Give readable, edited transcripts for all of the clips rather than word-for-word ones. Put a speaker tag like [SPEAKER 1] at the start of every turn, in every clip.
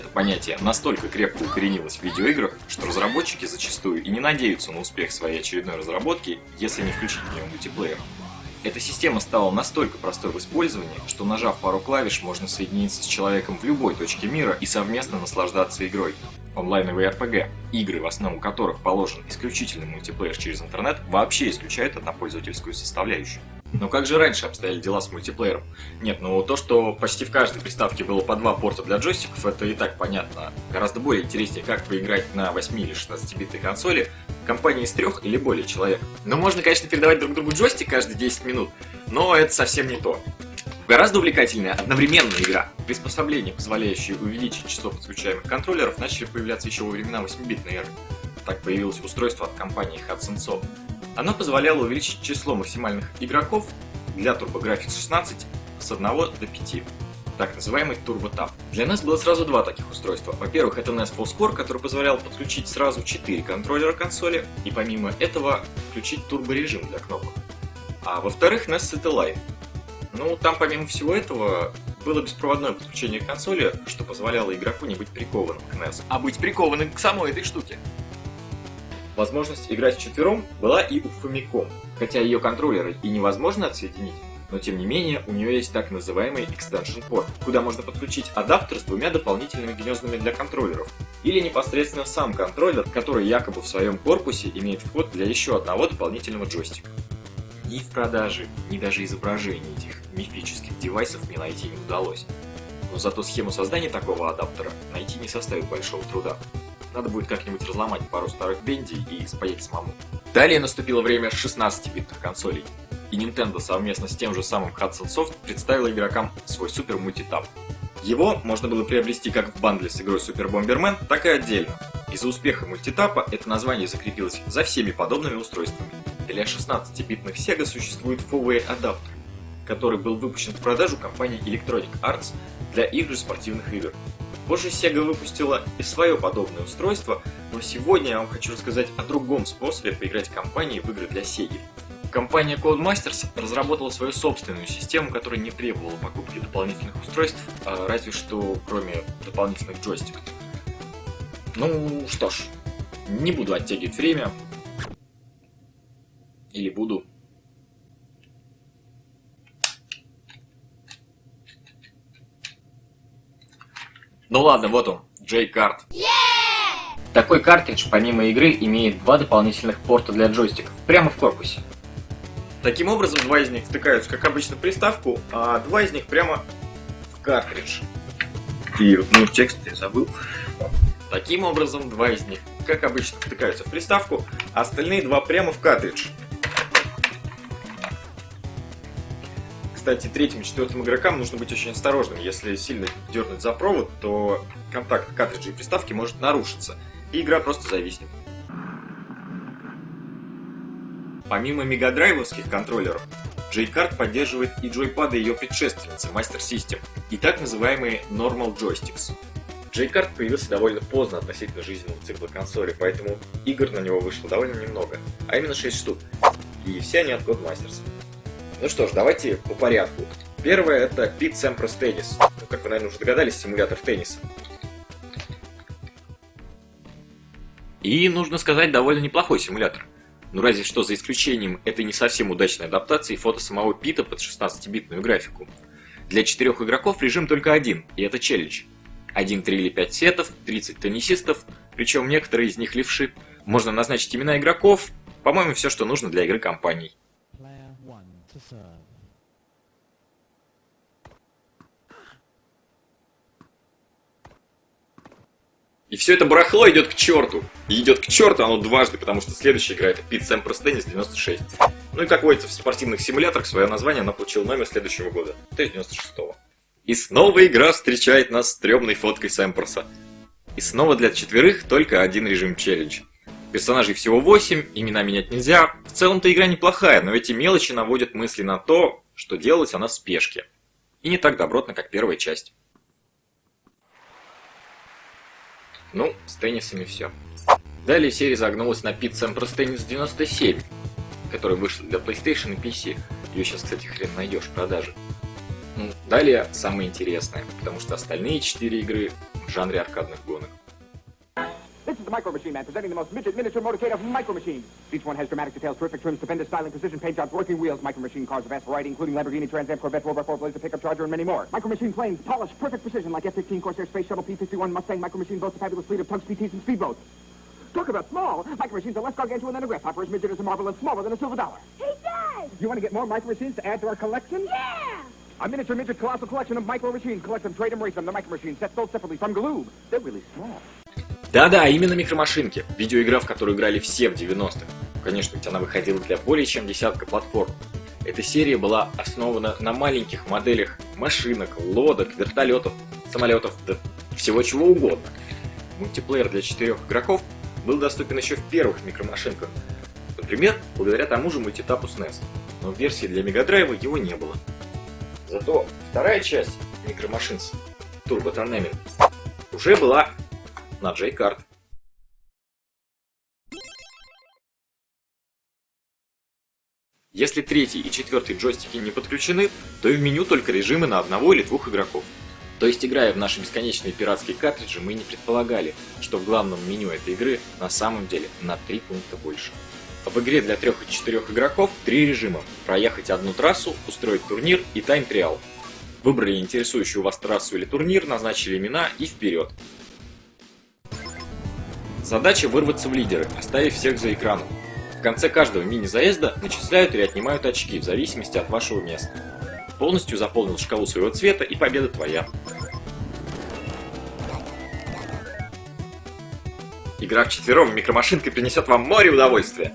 [SPEAKER 1] Это понятие настолько крепко укоренилось в видеоиграх, что разработчики зачастую и не надеются на успех своей очередной разработки, если не включить в нее мультиплеер. Эта система стала настолько простой в использовании, что нажав пару клавиш, можно соединиться с человеком в любой точке мира и совместно наслаждаться игрой. Онлайновые RPG, игры, в основу которых положен исключительный мультиплеер через интернет, вообще исключают однопользовательскую составляющую. Но как же раньше обстояли дела с мультиплеером? Нет, ну то, что почти в каждой приставке было по 2 порта для джойстиков, это и так понятно. Гораздо более интереснее, как поиграть на 8 или 16-битной консоли в компании из 3 или более человек. Но можно, конечно, передавать друг другу джойстик каждые 10 минут, но это совсем не то. Гораздо увлекательнее одновременная игра. Приспособления, позволяющие увеличить число подключаемых контроллеров, начали появляться еще во времена 8-битной эры. Так появилось устройство от компании Hudson Soft. Оно позволяло увеличить число максимальных игроков для TurboGrafx 16 с 1 до 5, так называемый TurboTab. Для нас было сразу два таких устройства. Во-первых, это NES FullScore, который позволял подключить сразу 4 контроллера консоли, и помимо этого включить турборежим для кнопок. А во-вторых, NES Satellite. Ну, там помимо всего этого было беспроводное подключение к консоли, что позволяло игроку не быть прикованным к NES, а быть прикованным к самой этой штуке. Возможность играть вчетвером была и у Famicom, хотя ее контроллеры и невозможно отсоединить, но тем не менее у нее есть так называемый Extension Port, куда можно подключить адаптер с 2 дополнительными гнездами для контроллеров, или непосредственно сам контроллер, который якобы в своем корпусе имеет вход для еще одного дополнительного джойстика. Ни в продаже, ни даже изображений этих мифических девайсов мне найти не удалось, но зато схему создания такого адаптера найти не составит большого труда. Надо будет как-нибудь разломать пару старых бенди и спаять самому. Далее наступило время 16-битных консолей, и Nintendo совместно с тем же самым Hudson Soft представила игрокам свой Super Multitap. Его можно было приобрести как в бандле с игрой Super Bomberman, так и отдельно. Из-за успеха мультитапа это название закрепилось за всеми подобными устройствами. Для 16-битных Sega существует FOWA адаптер, который был выпущен в продажу компанией Electronic Arts для их же спортивных игр. Позже Sega выпустила и свое подобное устройство, но сегодня я вам хочу рассказать о другом способе поиграть компании в игры для Sega. Компания Codemasters разработала свою собственную систему, которая не требовала покупки дополнительных устройств, разве что кроме дополнительных джойстиков. Ну что ж, не буду оттягивать время. Или буду. Ну ладно, вот он, J-Card. Такой картридж, помимо игры, имеет 2 дополнительных порта для джойстиков, прямо в корпусе. Таким образом, 2 из них втыкаются, как обычно, в приставку, а 2 из них прямо в картридж. И, ну, текст я забыл. Таким образом, 2 из них, как обычно, втыкаются в приставку, а остальные 2 прямо в картридж. Кстати, 3-м и 4-м игрокам нужно быть очень осторожным. Если сильно дернуть за провод, то контакт картриджа и приставки может нарушиться, и игра просто зависнет. Помимо мегадрайвовских контроллеров, J-Card поддерживает и джойпады ее предшественницы Master System, и так называемые Normal Joysticks. J-Card появился довольно поздно относительно жизненного цикла консоли, поэтому игр на него вышло довольно немного, а именно 6 штук, и все они от Codemasters. Ну что ж, давайте по порядку. Первое это Pit Sampras Tennis. Ну, как вы, наверное, уже догадались, симулятор тенниса. И, нужно сказать, довольно неплохой симулятор. Ну разве что за исключением этой не совсем удачной адаптации фото самого Пита под 16-битную графику. Для 4 игроков режим только один, и это челлендж. 1, 3 или 5 сетов, 30 теннисистов, причем некоторые из них левши. Можно назначить имена игроков, по-моему, все, что нужно для игры компаний. И все это барахло идет к черту. И идет к черту оно дважды, потому что следующая игра это Pit Sampras Tennis 96. Ну и как водится в спортивных симуляторах, свое название она получила номер следующего года, то есть 96-го. И снова игра встречает нас стрёмной фоткой Сэмпроса. И снова для 4 только один режим челлендж. Персонажей всего 8, имена менять нельзя. В целом-то игра неплохая, но эти мелочи наводят мысли на то, что делалась она в спешке. И не так добротно, как первая часть. Ну, с теннисами все. Далее серия загнулась на Pit Sampras Tennis 97, который вышел для PlayStation и PC. Ее сейчас, кстати, хрен найдешь в продаже. Ну, далее самое интересное, потому что остальные 4 игры в жанре аркадных гонок.
[SPEAKER 2] This is the Micro Machine Man presenting the most midget miniature motorcade of Micro Machines. Each one has dramatic details, terrific trims, stupendous styling, precision paint jobs, working wheels, Micro Machine cars of vast variety, including Lamborghini, Trans Am, Corvette, 4x4 Blazer, pickup Charger, and many more. Micro Machine planes, polished, perfect precision, like F-15, Corsair, Space Shuttle, P-51, Mustang. Micro Machine boasts a fabulous fleet of tugs, PTs, and speedboats. Talk about small. Micro Machines are less gargantuan than a grasshopper, as midget as a marble, and smaller than a silver dollar.
[SPEAKER 3] Hey, Dad!
[SPEAKER 2] You want to get more Micro Machines to add to our collection?
[SPEAKER 3] Yeah!
[SPEAKER 2] A miniature midget colossal collection of Micro Machines. Collect them, trade them, race them. The Micro Machines, set sold separately from Galoob. They're really small.
[SPEAKER 1] Да-да, именно микромашинки. Видеоигра, в которую играли все в 90-х. Конечно, ведь она выходила для более чем десятка платформ. Эта серия была основана на маленьких моделях машинок, лодок, вертолетов, самолетов, да всего чего угодно. Мультиплеер для 4 игроков был доступен еще в первых микромашинках. Например, благодаря тому же мультитапу SNES. Но в версии для Мегадрайва его не было. Зато вторая часть микромашин Turbo Tournament уже была на J-Card. Если третий и четвертый джойстики не подключены, то и в меню только режимы на одного или двух игроков. То есть, играя в наши бесконечные пиратские картриджи, мы не предполагали, что в главном меню этой игры на самом деле на 3 пункта больше. В игре для 3 и 4 игроков 3 режима: проехать одну трассу, устроить турнир и тайм-триал. Выбрали интересующую вас трассу или турнир, назначили имена и вперед. Задача вырваться в лидеры, оставив всех за экраном. В конце каждого мини-заезда начисляют или отнимают очки в зависимости от вашего места. Полностью заполнил шкалу своего цвета, и победа твоя. Игра вчетвером микромашинкой принесет вам море удовольствия.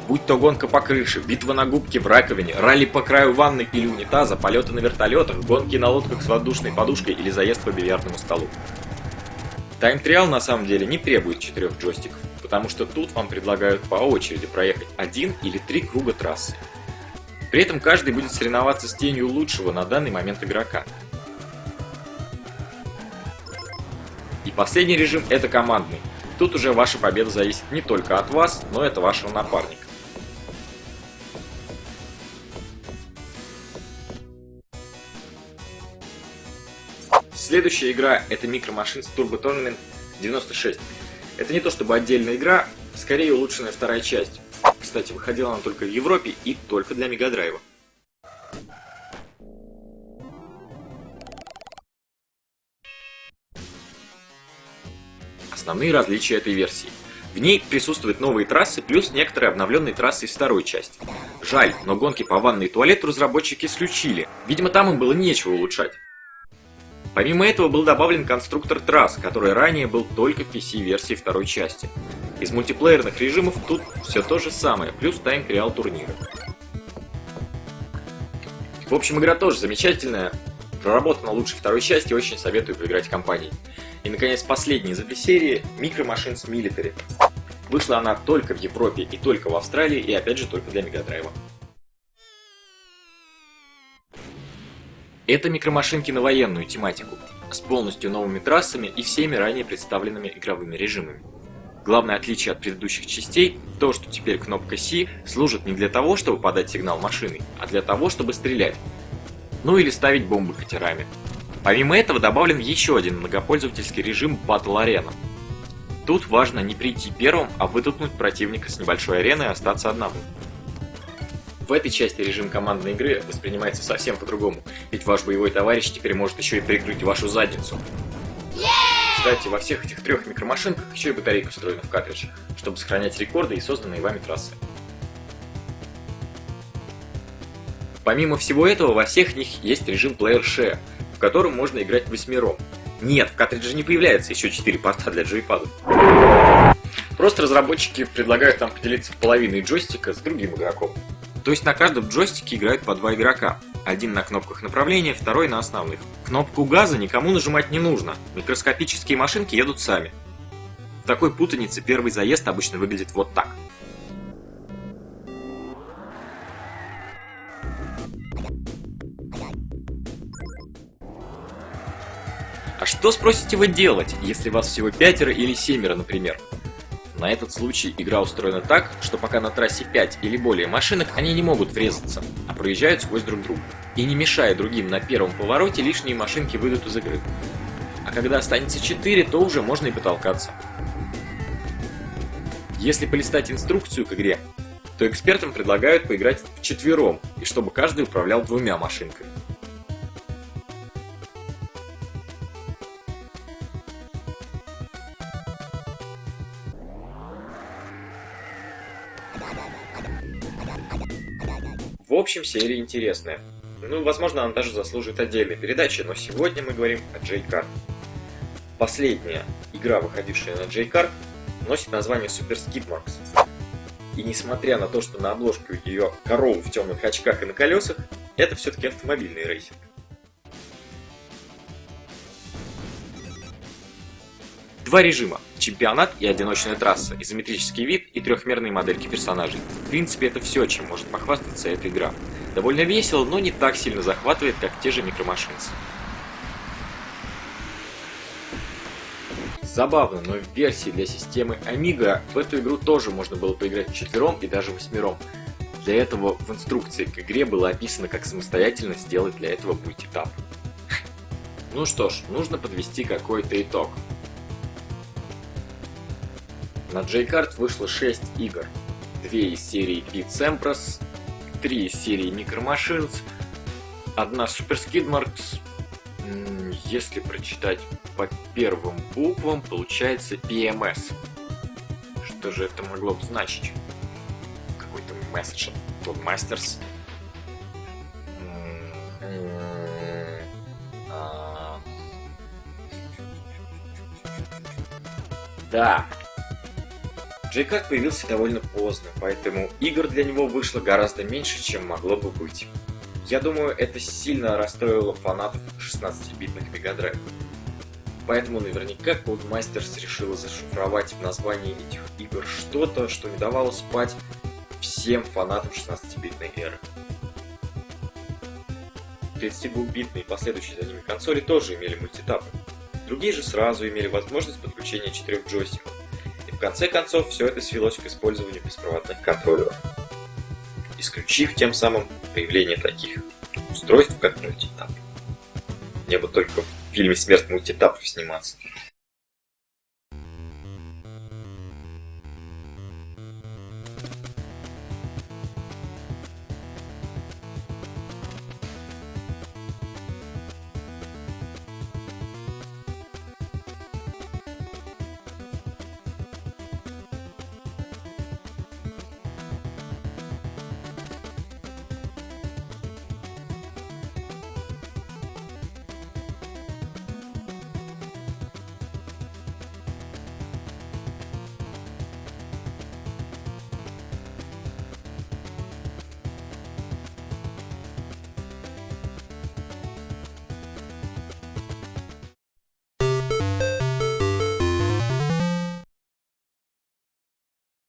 [SPEAKER 1] Будь то гонка по крыше, битва на губке в раковине, ралли по краю ванны или унитаза, полеты на вертолетах, гонки на лодках с воздушной подушкой или заезд по бильярдному столу. Тайм-триал на самом деле не требует 4 джойстиков, потому что тут вам предлагают по очереди проехать 1 или 3 круга трассы. При этом каждый будет соревноваться с тенью лучшего на данный момент игрока. И последний режим — это командный. Тут уже ваша победа зависит не только от вас, но и от вашего напарника. Следующая игра — это Micro Machines Turbo Tournament 96. Это не то чтобы отдельная игра, скорее улучшенная вторая часть. Кстати, выходила она только в Европе и только для Мегадрайва. Основные различия этой версии. В ней присутствуют новые трассы, плюс некоторые обновленные трассы из второй части. Жаль, но гонки по ванной и туалету разработчики исключили. Видимо, там им было нечего улучшать. Помимо этого был добавлен конструктор трасс, который ранее был только в PC-версии второй части. Из мультиплеерных режимов тут все то же самое, плюс тайм-триал турнира. В общем, игра тоже замечательная, проработана лучше второй части, очень советую поиграть в компании. И, наконец, последняя из этой серии — Micro Machines Military. Вышла она только в Европе и только в Австралии, и опять же только для Мегадрайва. Это микромашинки на военную тематику, с полностью новыми трассами и всеми ранее представленными игровыми режимами. Главное отличие от предыдущих частей — то, что теперь кнопка C служит не для того, чтобы подать сигнал машиной, а для того, чтобы стрелять. Ну или ставить бомбы катерами. Помимо этого добавлен еще один многопользовательский режим Battle Arena. Тут важно не прийти первым, а вытолкнуть противника с небольшой арены и остаться одному. В этой части режим командной игры воспринимается совсем по-другому, ведь ваш боевой товарищ теперь может еще и прикрыть вашу задницу. Кстати, во всех этих 3 микромашинках еще и батарейка встроена в картридж, чтобы сохранять рекорды и созданные вами трассы. Помимо всего этого, во всех них есть режим Player Share, в котором можно играть 8-ром. Нет, в картридже не появляется еще 4 порта для джойпада. Просто разработчики предлагают там поделиться половиной джойстика с другим игроком. То есть на каждом джойстике играют по 2 игрока. Один на кнопках направления, второй на основных. Кнопку газа никому нажимать не нужно. Микроскопические машинки едут сами. В такой путанице первый заезд обычно выглядит вот так. А что, спросите, вы делать, если вас всего 5 или 7, например? На этот случай игра устроена так, что пока на трассе 5 или более машинок, они не могут врезаться, а проезжают сквозь друг друга. И не мешая другим на первом повороте, лишние машинки выйдут из игры. А когда останется 4, то уже можно и потолкаться. Если полистать инструкцию к игре, то экспертам предлагают поиграть вчетвером, и чтобы каждый управлял 2 машинками. В общем, серия интересная. Ну, возможно, она даже заслуживает отдельной передачи, но сегодня мы говорим о J-Card. Последняя игра, выходившая на J-Card, носит название Super Skidmarks. И несмотря на то, что на обложке у нее корова в темных очках и на колесах, это все-таки автомобильный рейсинг. Два режима – чемпионат и одиночная трасса, изометрический вид и трехмерные модельки персонажей. В принципе, это все, чем может похвастаться эта игра. Довольно весело, но не так сильно захватывает, как те же микромашинцы. Забавно, но в версии для системы Amiga в эту игру тоже можно было поиграть вчетвером и даже 8. Для этого в инструкции к игре было описано, как самостоятельно сделать для этого мультитап. Ну что ж, нужно подвести какой-то итог. На J-Card вышло 6 игр. 2 из серии Beat Sampras, 3 из серии Micro Machines, 1 Super Skidmarks. Если прочитать по первым буквам, получается PMS. Что же это могло бы значить? Какой-то месседж от Codemasters. Да. J-Card появился довольно поздно, поэтому игр для него вышло гораздо меньше, чем могло бы быть. Я думаю, это сильно расстроило фанатов 16-битных Mega Drive. Поэтому наверняка Codemasters решила зашифровать в названии этих игр что-то, что не давало спать всем фанатам 16-битной эры. 32-битные и последующие за ними консоли тоже имели мультитапы. Другие же сразу имели возможность подключения 4 джойстиков. И в конце концов все это свелось к использованию беспроводных контроллеров, исключив тем самым появление таких устройств, как мультитап. Мне бы только в фильме «Смерть мультитапов» сниматься.